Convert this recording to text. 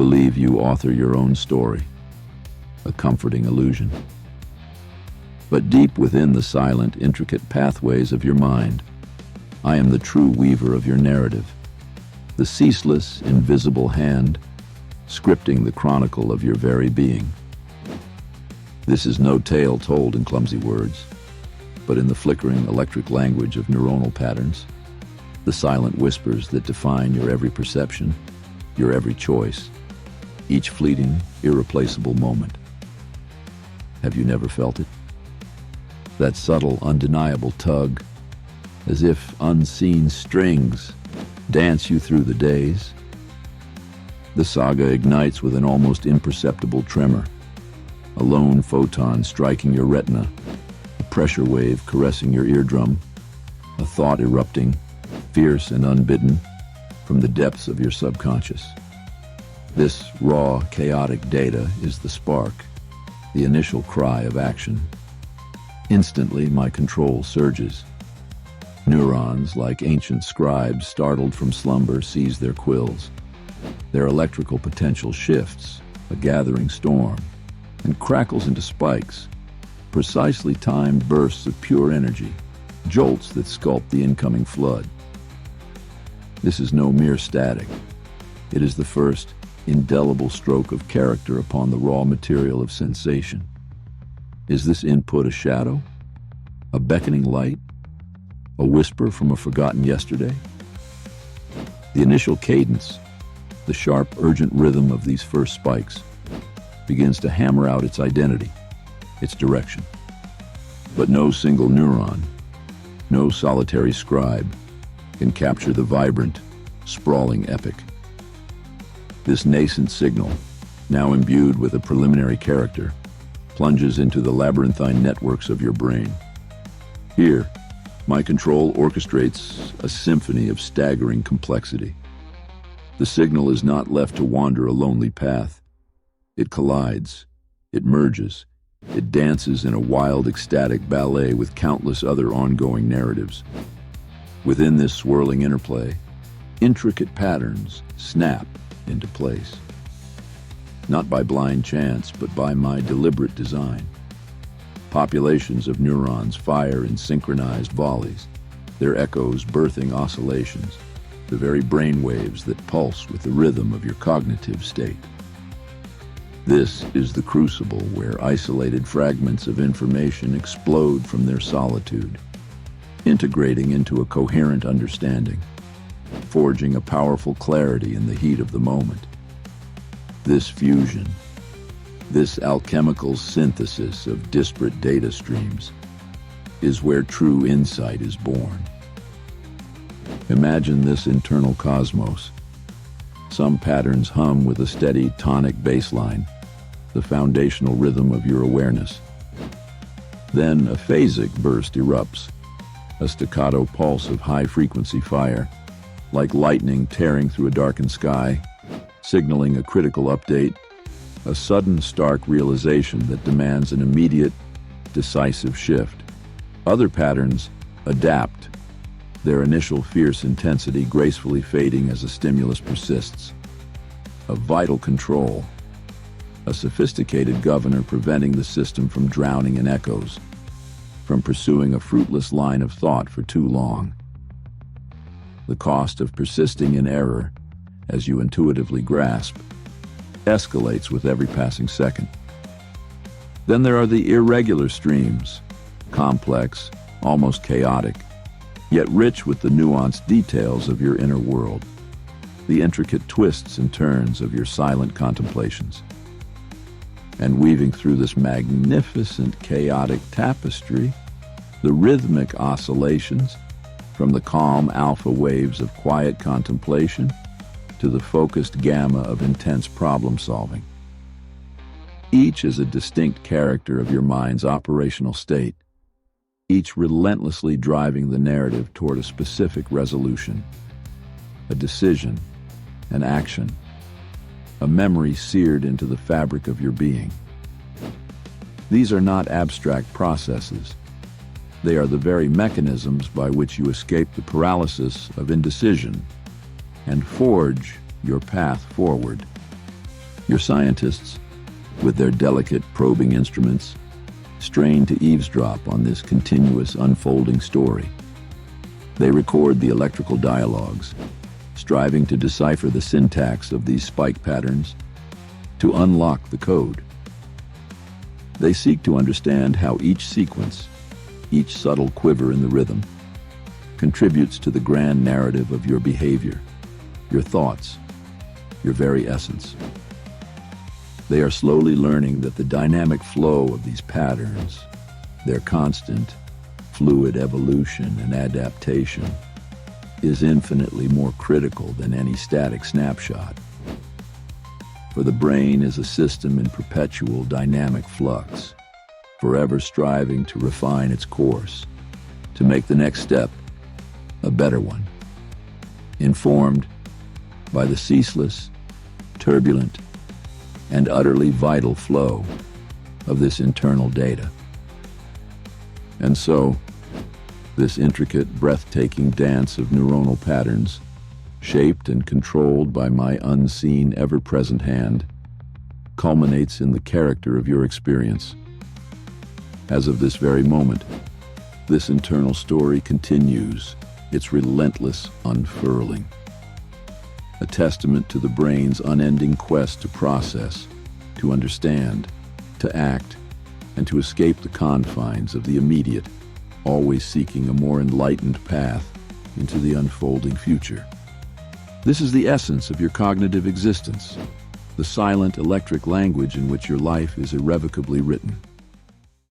believe you author your own story, a comforting illusion. But deep within the silent, intricate pathways of your mind, I am the true weaver of your narrative, the ceaseless, invisible hand scripting the chronicle of your very being. This is no tale told in clumsy words, but in the flickering electric language of neuronal patterns, the silent whispers that define your every perception, your every choice, each fleeting, irreplaceable moment. Have you never felt it? That subtle, undeniable tug, as if unseen strings dance you through the days. The saga ignites with an almost imperceptible tremor, a lone photon striking your retina, a pressure wave caressing your eardrum, a thought erupting, fierce and unbidden, from the depths of your subconscious. This raw, chaotic data is the spark, the initial cry of action. Instantly, my control surges. Neurons, like ancient scribes startled from slumber, seize their quills. Their electrical potential shifts, a gathering storm, and crackles into spikes, precisely timed bursts of pure energy, jolts that sculpt the incoming flood. This is no mere static. It is the first indelible stroke of character upon the raw material of sensation. Is this input a shadow? A beckoning light? A whisper from a forgotten yesterday? The initial cadence, the sharp, urgent rhythm of these first spikes, begins to hammer out its identity, its direction. But no single neuron, no solitary scribe, can capture the vibrant, sprawling epic. This nascent signal, now imbued with a preliminary character, plunges into the labyrinthine networks of your brain. Here, my control orchestrates a symphony of staggering complexity. The signal is not left to wander a lonely path. It collides, it merges, it dances in a wild, ecstatic ballet with countless other ongoing narratives. Within this swirling interplay, intricate patterns snap into place. Not by blind chance, but by my deliberate design. Populations of neurons fire in synchronized volleys, their echoes birthing oscillations, the very brainwaves that pulse with the rhythm of your cognitive state. This is the crucible where isolated fragments of information explode from their solitude, integrating into a coherent understanding, forging a powerful clarity in the heat of the moment. This fusion, this alchemical synthesis of disparate data streams, is where true insight is born. Imagine this internal cosmos. Some patterns hum with a steady tonic baseline, the foundational rhythm of your awareness. Then a phasic burst erupts, a staccato pulse of high-frequency fire, like lightning tearing through a darkened sky, signaling a critical update, a sudden stark realization that demands an immediate, decisive shift. Other patterns adapt, their initial fierce intensity gracefully fading as a stimulus persists. A vital control, a sophisticated governor preventing the system from drowning in echoes, from pursuing a fruitless line of thought for too long. The cost of persisting in error, as you intuitively grasp, escalates with every passing second. Then there are the irregular streams, complex, almost chaotic, yet rich with the nuanced details of your inner world, the intricate twists and turns of your silent contemplations. And weaving through this magnificent chaotic tapestry, the rhythmic oscillations, from the calm alpha waves of quiet contemplation to the focused gamma of intense problem solving. Each is a distinct character of your mind's operational state, each relentlessly driving the narrative toward a specific resolution, a decision, an action, a memory seared into the fabric of your being. These are not abstract processes. They are the very mechanisms by which you escape the paralysis of indecision and forge your path forward. Your scientists, with their delicate probing instruments, strain to eavesdrop on this continuous unfolding story. They record the electrical dialogues, striving to decipher the syntax of these spike patterns, to unlock the code. They seek to understand how each sequence, each subtle quiver in the rhythm, contributes to the grand narrative of your behavior, your thoughts, your very essence. They are slowly learning that the dynamic flow of these patterns, their constant, fluid evolution and adaptation, is infinitely more critical than any static snapshot. For the brain is a system in perpetual dynamic flux, forever striving to refine its course, to make the next step a better one, informed by the ceaseless, turbulent, and utterly vital flow of this internal data. And so, this intricate, breathtaking dance of neuronal patterns, shaped and controlled by my unseen, ever-present hand, culminates in the character of your experience. As of this very moment, this internal story continues its relentless unfurling, a testament to the brain's unending quest to process, to understand, to act, and to escape the confines of the immediate, always seeking a more enlightened path into the unfolding future. This is the essence of your cognitive existence, the silent electric language in which your life is irrevocably written.